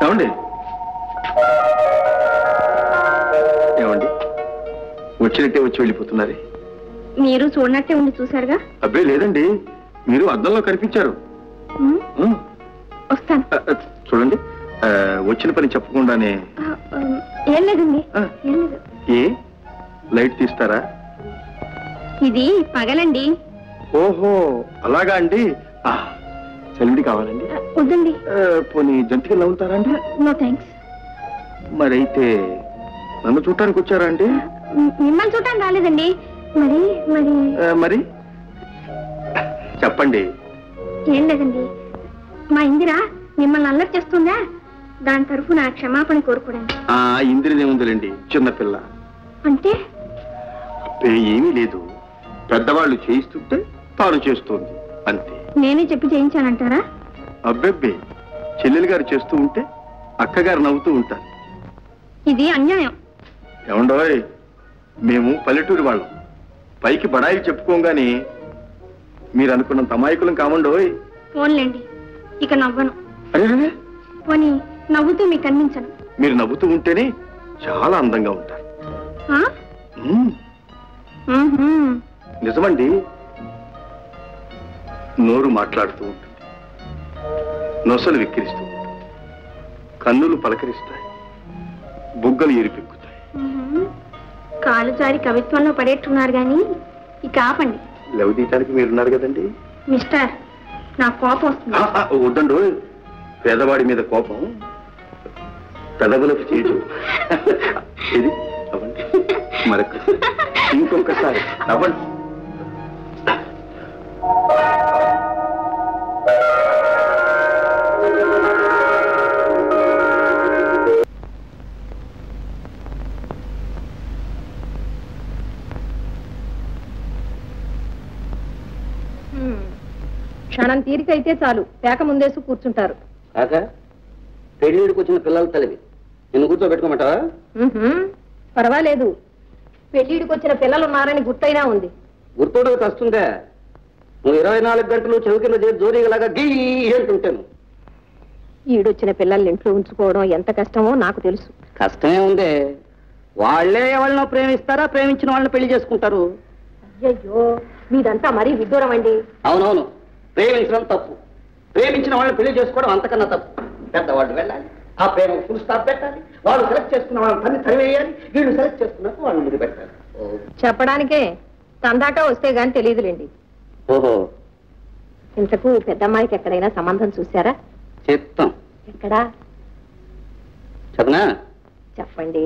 ఏమండి ఏమండి వచ్చినట్టే వచ్చి వెళ్ళిపోతున్నారే? మీరు చూడనట్టే ఉండి చూసారుగా. అబ్బే లేదండి, మీరు అద్దంలో కనిపించారు. వస్తాను. చూడండి, వచ్చిన పని చెప్పకుండానే. ఏం లేదండి, ఏం లేదు. ఏ లైట్ తీస్తారా? ఇది పగలండి. ఓహో అలాగా అండి. సెలవిడి కావాలండి? వద్దండి. పోనీ జంతికలు నవ్వుతారా అండి? No thanks. మరైతే నన్ను చూడటానికి వచ్చారా అండి? మిమ్మల్ని చూడటానికి రాలేదండి. మరి మరి మరి చెప్పండి. ఏం లేదండి, మా ఇందిరా మిమ్మల్ని అల్లరి చేస్తుందా, దాని తరఫున క్షమాపణ కోరుకోవడానికి. ఇందిరదేముందిలేండి, చిన్నపిల్ల. అంటే ఏమీ లేదు, పెద్దవాళ్ళు చేయిస్తుంటే తాను చేస్తుంది అంతే. నేనే చెప్పి చేయించానంటారా? అబ్బెబ్బే, చెల్లెలు గారు చేస్తూ ఉంటే అక్కగారు నవ్వుతూ ఉంటారు. ఇది అన్యాయం. ఏమండోయ్, మేము పల్లెటూరి వాళ్ళం, పైకి బడాయి చెప్పుకోగానే మీరు అనుకున్నంత అమాయకులం కామండోయ్. పోన్లేండి, ఇక నవ్వను. అరే, పోనీ నవ్వుతూ మీకు కనిపించను. మీరు నవ్వుతూ ఉంటేనే చాలా అందంగా ఉంటారు. నిజమండి, నోరు మాట్లాడుతూ ఉంటుంది, నొసలు విక్కిరిస్తూ ఉంటుంది, కన్నులు పలకరిస్తాయి, బుగ్గలు ఎరిపెక్కుతాయి. కాలు జారి కవిత్వంలో పడేట్టున్నారు గాని ఇక ఆపండి. లవ్ తీయటానికి మీరున్నారు కదండి. మిస్టర్, నా కోపం వస్తుంది. వద్దండు, పేదవాడి మీద కోపం పెదవులకు చేజు. ఇది అవ్వండి, మరొకసారి, ఇంకొకసారి అవ్వండి. క్షణం తీరికైతే చాలు పేక ముందేసి కూర్చుంటారు. కాక పెళ్లిడికి వచ్చిన పిల్లల తల్లివి, నిన్ను కూర్చోబెట్టుకోమంటావా? పర్వాలేదు, పెళ్లిడికి వచ్చిన పిల్లలు ఉన్నారని గుర్తైనా ఉంది. గుర్తోడు వస్తుందే, నువ్వు 24 గంటలు చెవి కింద చేసి జోరీగలాగా గీ అంటుంటాను. ఈడొచ్చిన పిల్లల్ని ఇంట్లో ఉంచుకోవడం ఎంత కష్టమో నాకు తెలుసు. కష్టమే ఉందే, వాళ్లే ఎవరినో ప్రేమిస్తారా, ప్రేమించిన వాళ్ళని పెళ్లి చేసుకుంటారు. అయ్యయ్యో, మీదంతా మరీ విడ్డూరం అండి. అవునవును, ప్రేమించడం తప్పు, ప్రేమించిన వాళ్ళని పెళ్లి చేసుకోవడం అంతకన్నా తప్పు. పెద్దవాళ్ళు వెళ్ళాలి, ఆ ప్రేమ ఫుల్ స్టాప్ పెట్టాలి, వాళ్ళు సెలెక్ట్ చేసుకున్న వాళ్ళని తరివేయాలి, వీళ్ళు సెలెక్ట్ చేసుకున్నట్టు వాళ్ళు ముందు పెట్టాలి. చెప్పడానికే తందాక వస్తే గాని తెలియదులేండి. ఓహో, ఇంతకు పెద్దమ్మాయికి ఎక్కడైనా సంబంధం చూసారా? చెప్తాం. ఎక్కడా చెప్పనా? చెప్పండి.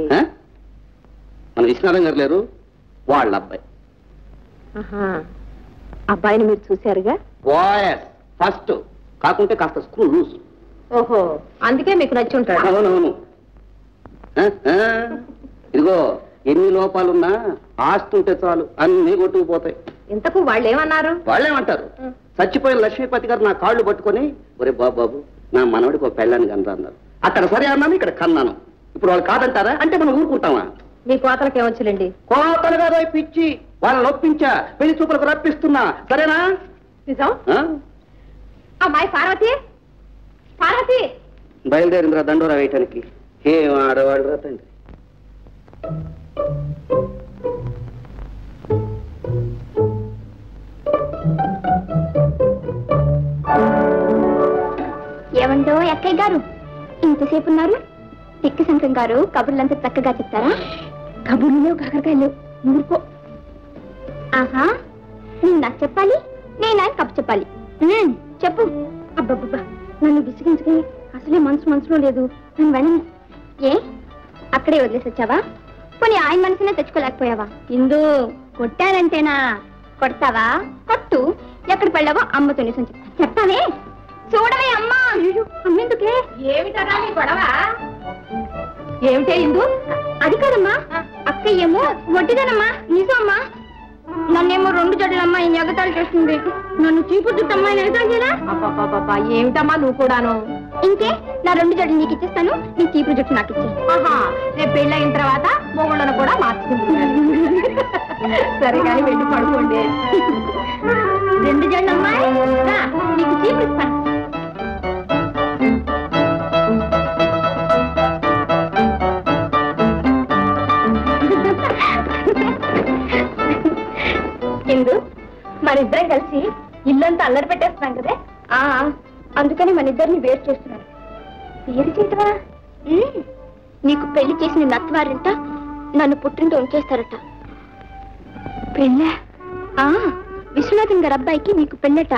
మన విశ్వనాథం గారు లేరు, వాళ్ళ అబ్బాయి. అబ్బాయిని మీరు చూశారుగా? ఫస్ట్ కాకుంటే కాస్త స్క్రూ లూజ్. ఓహో, అందుకే మీకు నచ్చి ఉంటాడు. అవునవును. ఇదిగో, ఎన్ని లోపాలున్నా ఆస్తి ఉంటే చాలు, అన్ని కొట్టుకుపోతాయి. ఇంతకు వాళ్ళు ఏమన్నారు? వాళ్ళేమంటారు, చచ్చిపోయిన లక్ష్మీపతి గారు నా కాళ్ళు పట్టుకొని, ఒరే బాబు నా మనవడికి ఒక పెళ్ళాన్ని కన్నా అన్నారు. అక్కడ సరే అన్నాను, ఇక్కడ కన్నాను. ఇప్పుడు వాళ్ళు కాదంటారా అంటే మనం ఊరుకుంటామా? మీ కోతలకి ఏమొచ్చులేండి. కోతలు కాదు పిచ్చి, వాళ్ళని నొప్పించా, పెళ్లి చూపులకు రప్పిస్తున్నా, సరేనా? నిజం. అమ్మాయి పార్వతి, పార్వతి బయలుదేరిందిరా దండోరా వేయటానికి. ఏం ఆడవాడు రా తండ్రి. ఏమంటో అక్కయ్య గారు, ఇంతసేపు ఉన్నారు? తిక్కి శంకరం గారు కబుర్లంతా చక్కగా చెప్తారా? కబుర్లు కాకరకాయలు ఊరుకో. ఆహా, నేను నాకు చెప్పాలి, నేను ఆయన కబు చెప్పాలి. చెప్పు. అబ్బబ్బబ్బా, నన్ను విసిగించుకుని అసలే మనసులో లేదు. నేను వెళ్ళను. ఏ అక్కడే వదిలేసి వచ్చావా? పోనీ ఆయన మనసునే తెచ్చుకోలేకపోయావా? ఇందు కొట్టారంటేనా? కొడతావా? కొట్టు. ఎక్కడ పడ్డావో అమ్మతో నిజం చెప్తావే. చూడవే అమ్మా. అమ్మెందుకే? ఏమిటరా నీ గొడవ? ఏమిటే ఇందు? అది కాదమ్మా, అక్కయ్యేమో వడ్డీదనమ్మా. నిజమ్మా, నన్నేమో 2 జడలమ్మా ఈ ఎగతాళి చేస్తుంది. నన్ను చీపు చుట్టమ్మా ఎగతాళి చేయరా? అబ్బా, ఏమిటమ్మా నువ్వు కూడాను? ఇంకే, నా 2 జడలు నీకు ఇచ్చేస్తాను, నీ చీపు జుట్టు నాకు ఇచ్చే. రేపు పెళ్ళయిన తర్వాత మొగుళ్ళను కూడా మార్చుకుంటున్నాను. సరే కానీ వెళ్ళి పడుకోండి. 2 జడలమ్మాయి. మనిద్దరం కలిసి ఇల్లంతా అల్లరి పెట్టేస్తున్నాం కదే. అందుకని మనిద్దరిని వేరు చేస్తున్నాను. వేరు చేయటమా? నీకు పెళ్లి చేసి నిన్ను అత్తవారంట, నన్ను పుట్టింటూ ఉంచేస్తారట. పెళ్ళా? విశ్వనాథన్ గారి అబ్బాయికి నీకు పెళ్ళట.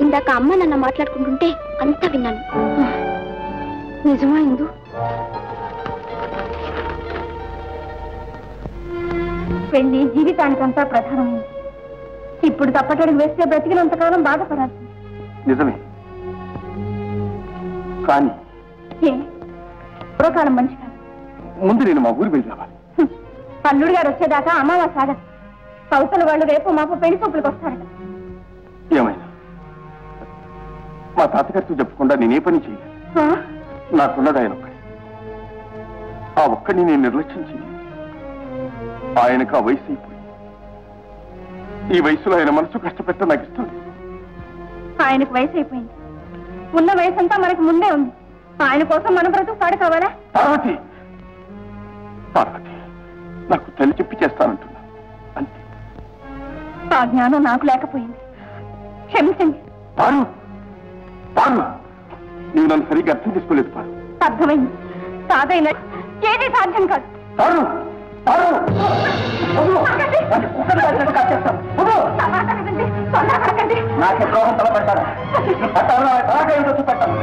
ఇందాక అమ్మ నాన్న మాట్లాడుకుంటుంటే అంతా విన్నాను. నిజమా ఇందు? పెళ్లి జీవితానికంతా ప్రధానమైంది. ఇప్పుడు తప్పటడుగు వేస్తే బ్రతికినంతకాలం బాధపడాలి. నిజమే, కానీ పూర్వకాలం మనిషి కాదు. ముందు నేను మా ఊరు వెళ్ళి రావాలి. అల్లుడు గారు వచ్చేదాకా అమావాస సాగదు. కౌతల వాళ్ళు రేపు మాపు పెళ్లి చూపులకు వస్తారట. ఏమైనా మా తాతగారితో చెప్పకుండా నేనే పని చేయలేదు. నాకున్నది ఆయన ఒక్కడి. ఆ ఒక్కడిని నేను నిర్లక్ష్యం చేయలేదు. ఆయనకు ఆ వయసు అయిపోయింది. ఈ వయసులో ఆయన మనసు కష్టపెట్ట నాకు ఇష్టం. ఆయనకు వయసు అయిపోయింది. ఉన్న వయసు అంతా మనకు ముందే ఉంది. ఆయన కోసం మన బ్రతుకు పాడు కావాలా? పార్వతి, పార్వతి, నాకు తల్లి చెప్పి చేస్తానంటున్నా అంతే. ఆ జ్ఞానం నాకు లేకపోయింది. క్షమించండి. పారు, పారు, నీవు నన్ను సరిగ్గా అర్థం చేసుకోలేదు. పారు, అర్థమైంది. సాధైన ఏది సాధ్యం కాదు. పారు, పారు, నాకే ద్రోహం తలపెట్టారా? చూపెట్టాను.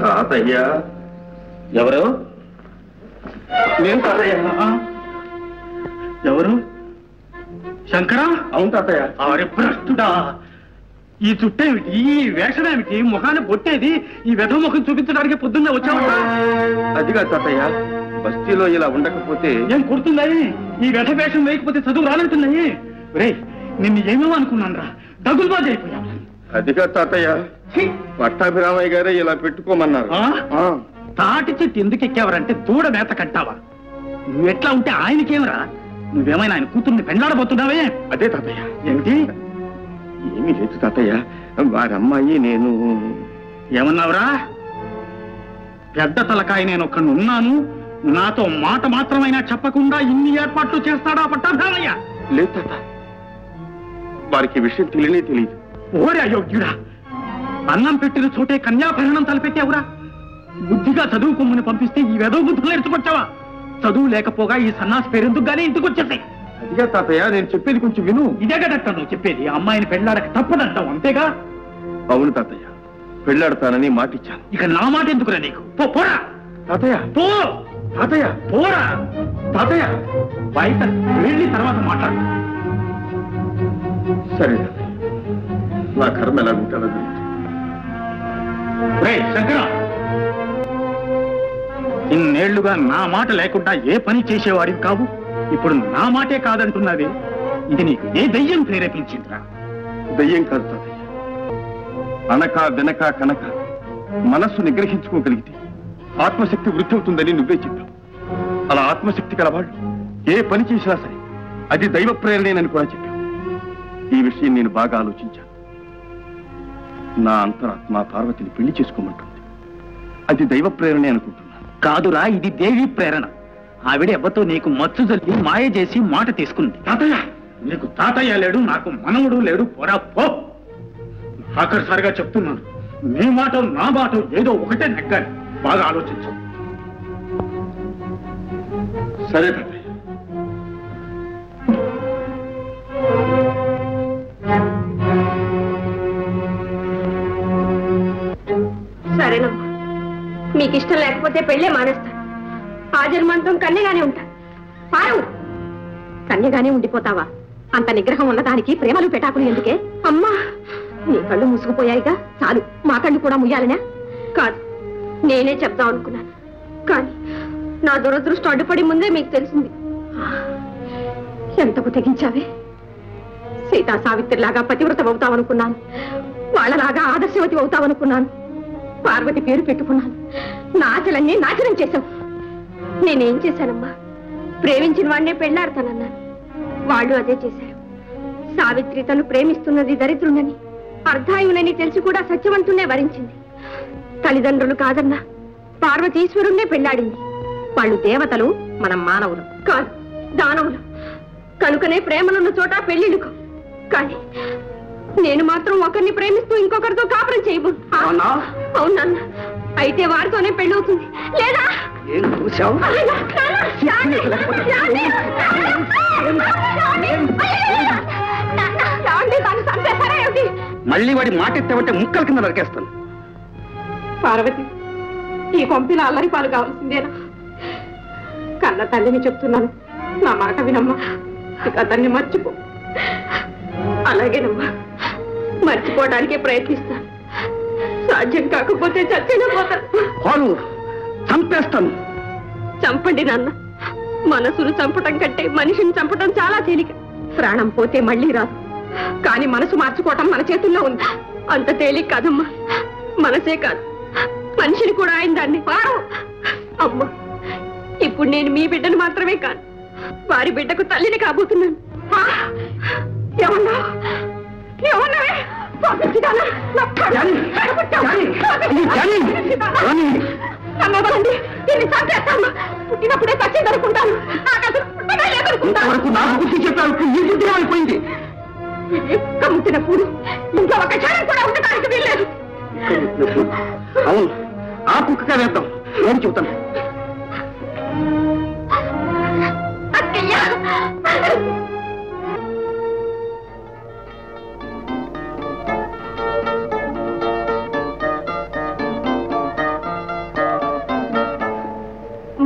తాతయ్య. ఎవరు? నేను తాతయ్య. ఎవరు? శంకరా? అవును తాతయ్య. భ్రష్టుడా! ఈ చుట్టేమిటి, ఈ వేషమేమిటి, ముఖాన్ని పొట్టేది, ఈ వెధ ముఖం చూపించడానికి పొద్దున్నే వచ్చావట. అదిగా తాతయ్య, బస్తీలో ఇలా ఉండకపోతే ఏం కుడుతున్నాయి? ఈ వెధ వేషం వేయకపోతే చదువు రానంటున్నాయి. రే, నిన్ను ఏమేమో అనుకున్నాను రా, డగుల్బాజీ అయిపోయావు. అదిగా తాతయ్య, పట్టాభిరామయ్య గారే ఇలా పెట్టుకోమన్నారు. తాటి చెట్టు ఎందుకు ఎక్కావరంటే దూడ మేత కట్టావా? నువ్వెట్లా ఉంటే ఆయనకేమరా? నువ్వేమైనా ఆయన కూతుర్ని పెండ్లాడబోతున్నావే? అదే తాతయ్య. ఏమిటి? ఏమీ లేదు తాతయ్య, వారి అమ్మాయి నేను. ఏమన్నావురా? పెద్ద తలకాయ నేను ఒక్కడిని ఉన్నాను, నాతో మాట మాత్రమైనా చెప్పకుండా ఇన్ని ఏర్పాట్లు చేస్తాడా పట్టాభిరామయ్య? లేదు తాత, వారికి విషయం తెలియదు. ఓరే అయోగ్యుడా! అన్నం పెట్టిన చోటే కన్యాభరణం తలపెట్టావురా? బుద్ధిగా చదువుకోమని పంపిస్తే ఈ వెధవ బుద్ధులు ఎరుచుకొచ్చావా? చదువు లేకపోగా ఈ సన్నాసి పేరెందుకు గానీ ఇంటికి వచ్చేసాయి. అదిగా తాతయ్య, నేను చెప్పేది కొంచెం విను. ఇదే కదట నువ్వు చెప్పేది? అమ్మాయిని పెళ్లాడక తప్పదంటావు, అంతేగా? అవును తాతయ్య, పెళ్లాడతానని మాటిచ్చాను. ఇక నా మాట ఎందుకురా నీకు? పోరా తాతయ్య. పో తాతయ్య. పోరా తాతయ్య. బయట వెళ్ళి తర్వాత మాట్లాడు. సరే, నా కర్మ ఎలా ఉంటానో శంకర, ఇన్నేళ్లుగా నా మాట లేకుండా ఏ పని చేసేవాడివి కావు. ఇప్పుడు నా మాటే కాదంటున్నావే, ఇది నీకు ఏ దయ్యం ప్రేరేపించిందిరా? దయ్యం కాదు తాతయ్య, అనక వెనక కనక మనస్సు నిగ్రహించుకోగలిగితే ఆత్మశక్తి వృద్ధి అవుతుందని నువ్వే చెప్పావు. అలా ఆత్మశక్తి కలవాళ్ళు ఏ పని చేసినా సరే అది దైవ ప్రేరణేనని కూడా చెప్పావు. ఈ విషయం నేను బాగా ఆలోచించాను. నా అంతరాత్మ పార్వతిని పెళ్లి చేసుకోమంటుంది. అది దైవ ప్రేరణే అనుకుంటున్నాను. కాదురా, ఇది దేవి ప్రేరణ. ఆవిడ ఎవ్వతో నీకు మచ్చు జల్లి మాయ చేసి మాట తీసుకుంది. తాతయ్య, నీకు తాతయ్య లేడు, నాకు మనవుడు లేడు. పోరా పో. ఆఖరిసారిగా చెప్తున్నాను, నీ మాట నా మాట ఏదో ఒకటే నెగ్గాలి. బాగా ఆలోచించు. సరే తాతయ్య. సరేనమ్మా, మీకు ఇష్టం లేకపోతే పెళ్ళే మానేస్తాను. ఆ జన్మాంతం కన్యగానే ఉంటా. పారు, కన్యగానే ఉండిపోతావా? అంత నిగ్రహం ఉన్నదానికి ప్రేమలు పెటాకులు ఎందుకే? అమ్మా, నీ కళ్ళు మూసుకుపోయాయిగా, చాలు. మా కళ్ళు కూడా ముయ్యాలనా? కాదు, నేనే చెప్దాం అనుకున్నాను, కానీ నా దురదృష్టం అడ్డుపడి ముందే మీకు తెలిసింది. ఎంతకు తెగించావే? సీతా సావిత్రిలాగా పతివ్రతం అవుతావనుకున్నాను, వాళ్ళలాగా ఆదర్శవతి అవుతావనుకున్నాను. పార్వతి పేరు పెట్టుకున్నాను, నా ఆశలన్నీ నాశనం చేశావు. నేనేం చేశానమ్మా? ప్రేమించిన వాడినే పెళ్లాడతానన్నాను. వాళ్ళు అదే చేశారు. సావిత్రి తను ప్రేమిస్తున్నది దరిద్రుండని, అర్ధాయునని తెలిసి కూడా సత్యవంతుణ్ణే వరించింది. తల్లిదండ్రులు కాదన్నా పార్వతీశ్వరుణ్ణే పెళ్లాడింది. వాళ్ళు దేవతలు, మనం మానవులు కాదు, దానవులు. కనుకనే ప్రేమలున్న చోట పెళ్లిళ్ళుకో. కానీ నేను మాత్రం ఒకరిని ప్రేమిస్తూ ఇంకొకరితో కాపురం చేయబో. అవునన్నా, అయితే వారితోనే పెళ్ళవుతుంది. లేదా మళ్ళీ వాడి మాట ఎత్తామంటే ముక్కల కింద నరికేస్తాను. పార్వతి, ఈ కొంపిన అల్లరి పాలు కావాల్సిందేనా? కన్న తల్లిని చెప్తున్నాను, నా మాట వినమ్మా. ఇక అతన్ని మర్చిపో. అలాగేనమ్మా, మర్చిపోవడానికే ప్రయత్నిస్తాను. సాధ్యం కాకపోతే చచ్చినా పోతాను. చంపేస్తాను. చంపండి నాన్న. మనసును చంపటం కంటే మనిషిని చంపటం చాలా తేలిక. ప్రాణం పోతే మళ్ళీ రాదు. కానీ మనసు మార్చుకోవటం మన చేతుల్లో ఉంది. అంత తేలిక కాదమ్మా. మనసే కాదు, మనిషిని కూడా ఆయన దాన్ని అమ్మా. ఇప్పుడు నేను మీ బిడ్డను మాత్రమే కాదు, వారి బిడ్డకు తల్లిని కాబోతున్నాను. ఏమన్నా ఏమన్నావే? పుట్టినప్పుడే పచ్చింది అనుకుంటాను. అయిపోయింది. కమ్ముతున్నప్పుడు ఇంకా ఒక క్షణం కూడా ఉండటానికి వీల్లేదు. అవును, ఆ కుక్కగా వేద్దాం. నేను చెబుతాను.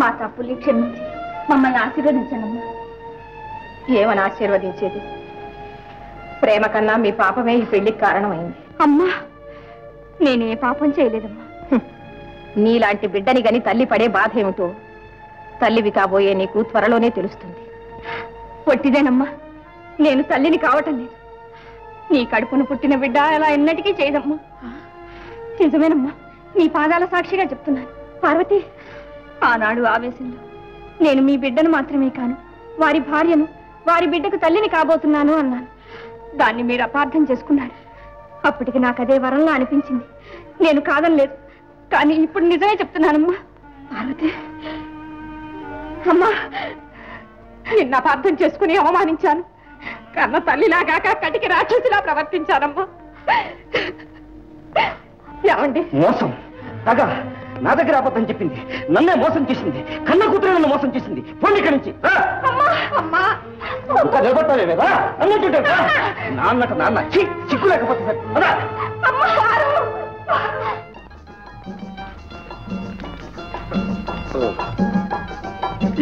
మా తప్పుల్ని క్షమించి మమ్మల్ని ఆశీర్వదించండి. ఏమని ఆశీర్వదించేది? ప్రేమ కన్నా మీ పాపమే ఈ పెళ్లికి కారణమైంది. అమ్మా, నేనే పాపం చేయలేదమ్మా. నీలాంటి బిడ్డని గని తల్లి పడే బాధ ఏమిటో తల్లివి కాబోయే నీకు త్వరలోనే తెలుస్తుంది. పొట్టిదేనమ్మా, నేను తల్లిని కావటం లేదు. నీ కడుపును పుట్టిన బిడ్డ అలా ఎన్నటికీ చేయదమ్మా. నిజమేనమ్మా, నీ పాదాల సాక్షిగా చెప్తున్నాను. పార్వతి, ఆనాడు ఆవేశంలో నేను మీ బిడ్డను మాత్రమే కాను, వారి భార్యను, వారి బిడ్డకు తల్లిని కాబోతున్నాను అన్నాను. దాన్ని మీరు అపార్థం చేసుకున్నారు. అప్పటికి నాకు అదే వరంలా అనిపించింది. నేను కాదనలేదు. కానీ ఇప్పుడు నిజమే చెప్తున్నానమ్మా. పార్వతి అమ్మా, నిన్న అపార్థం చేసుకుని అవమానించాను. కన్న తల్లిలాగాక కటికి రాక్షసిలా ప్రవర్తించానమ్మా. ఏమండి? మోసం, తగ నా దగ్గర అబద్ధం చెప్పింది, నన్నే మోసం చేసింది. కన్న కూతురు నన్ను మోసం చేసింది. పోండి ఇక్కడి నుంచి. నిలబడతావేదా? నాన్నట నాన్న చిక్కు లేకపోతే సరే.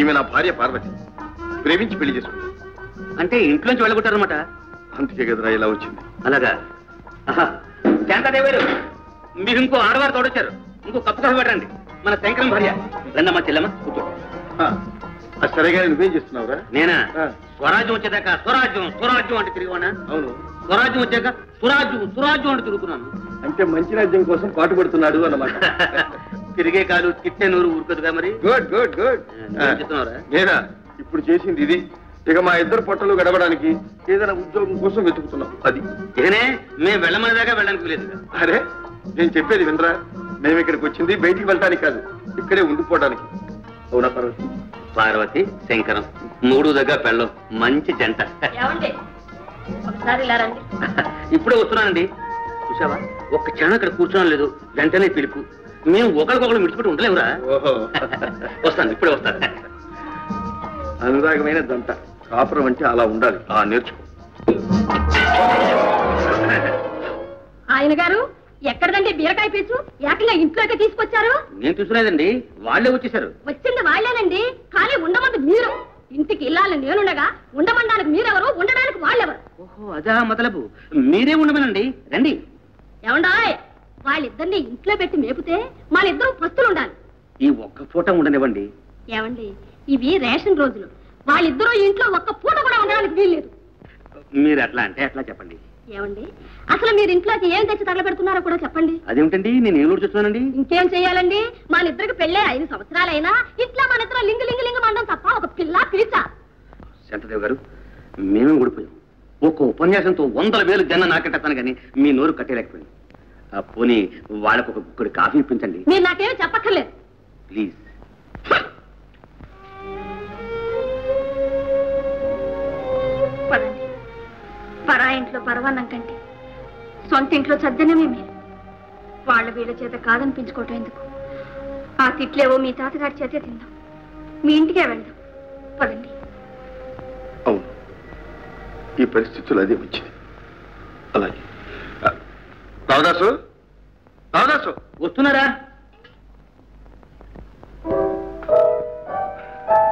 ఈమె నా భార్య పార్వతి. ప్రేమించి పెళ్లి చేసుకుంది. అంటే ఇంట్లోంచి వెళ్ళగొట్టారనమాట. అందుకే కదరా ఇలా వచ్చింది. అలాగా? శాంతాదేవారు, మీరు ఇంకో ఆడవారు తోడొచ్చారు. ఇంకో కప్పు కాఫీ పెట్టండి. మన శంకరం భార్య. రండమ్మా చెల్లమ్మ, కూర్చో. సరేగా నువ్వేం చేస్తున్నావురా? నేనా? స్వరాజ్యం వచ్చేదాకా స్వరాజ్యం స్వరాజ్యం అంటే తిరిగివానా? అవును. స్వరాజ్యం వచ్చాక సురాజ్యం సురాజ్యం అంటే తిరుగుతున్నాను. అంటే మంచి రాజ్యం కోసం పాటుపడుతున్నాడు అన్నమాట. తిరిగే కాలు తిట్టే నూరు ఊరుకదుగా మరి. Good good good. చెప్తున్నారా? నేనా ఇప్పుడు చేసింది ఇది. ఇక మా ఇద్దరు పొట్టలు గడవడానికి ఏదైనా ఉద్యోగం కోసం వెతుకుతున్నాం. అది ఇకనే మేము వెళ్ళమనేదాకా వెళ్ళడానికి లేదు. అరే, నేను చెప్పేది వినరా? మేము ఇక్కడికి వచ్చింది బయటికి వెళ్ళడానికి కాదు, ఇక్కడే ఉండిపోవడానికి. అవునా పార్వతి? పార్వతి శంకరం మూడు దగ్గర పెళ్ళం మంచి జంట. ఇప్పుడే వస్తున్నానండి. చూసావా, ఒక్క క్షణం అక్కడ కూర్చోడం లేదు, వెంటనే పిలుపు. మేము ఒకరికొకరు మిడిచిపెట్టి ఉండలేవురా. ఓహో, వస్తాను, ఇప్పుడే వస్తాను. అనురాగమైన దంట. కాపురం అంటే అలా ఉండాలి. నేర్చుకో. ఆయన గారు ఎక్కడదండి బీరకాయ పీచు? ఏకంగా ఇంట్లోకి తీసుకొచ్చారు? నేను తీసుకునేదండి, వాళ్ళే వచ్చేసారు. వచ్చింది వాళ్ళేనండి, కానీ ఉండమంది మీరు. ఇంటికి ఇల్లాలని నేనుండగా ఉండమనడానికి మీరెవరు, ఉండడానికి వాళ్ళెవరు? ఓహో, అదా మొదలపు. మీరే ఉండమనండి, రండి. ఏమండాయ్, వాళ్ళిద్దరిని ఇంట్లో పెట్టి మేపితే వాళ్ళిద్దరూ పస్తులుండాలి. ఈ ఒక్క ఫోటో ఉండనివ్వండి. ఏమండి, ఇవి రేషన్ రోజులు. వాళ్ళిద్దరూ ఇంట్లో ఒక్క పూట కూడా ఉండడానికి వీల్లేదు. మీరు అట్లా అంటే అట్లా చెప్పండి. ఏమండి, అసలు మీరు ఇంట్లోకి ఏం తెచ్చి తగలబెడుతున్నారో కూడా చెప్పండి. అదేమిటండి, నేను ఏం చూస్తున్నానండి? ఇంకేం చెయ్యాలండి, మన ఇద్దరికి పెళ్ళే 5 సంవత్సరాలైనా ఇట్లా మన ఇద్దరు లింగు లింగు లింగు మండం తప్ప ఒక పిల్ల పిలిచా. శాంతదేవ్ గారు, మేమే ఊడిపోయాం. ఒక్క ఉపన్యాసంతో 100,000 జన నాకెట్టాను కానీ మీ నోరు కట్టేయలేకపోయింది. పోనీ వాళ్ళకు ఒక గుక్కడి కాఫీ ఇప్పించండి. మీరు నాకేమీ చెప్పక్కర్లేదు. ప్లీజ్. పదండి. పరా ఇంట్లో పరవాన్నం కంటే సొంత ఇంట్లో సద్దనమే మీరు. వాళ్ళ వీళ్ళ చేత కాదనిపించుకోవటం ఎందుకు? ఆ తిట్లేవో మీ తాతగారి చేతే తిందాం. మీ ఇంటికే వెళ్దాం. పదండి. అవును, ఈ పరిస్థితులు అదే వచ్చింది. అలాగే రావదాసు, రావదాసు వస్తున్నారా?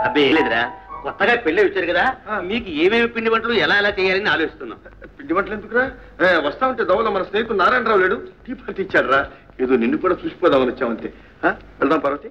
అబ్బే లేదురా, కొత్తగా పెళ్ళి వచ్చారు కదా, మీకు ఏమేమి పిండి వంటలు ఎలా చేయాలని ఆలోచిస్తున్నాం. పిండి వంటలు ఎందుకురా? వస్తా ఉంటే దవల మన స్నేహితుడు నారాయణరావు లేడు, టీ పార్టీ ఇచ్చాడు రా. ఏదో నిన్ను కూడా చూసిపోదామని వచ్చామంతే. వెళ్దాం పార్వతి.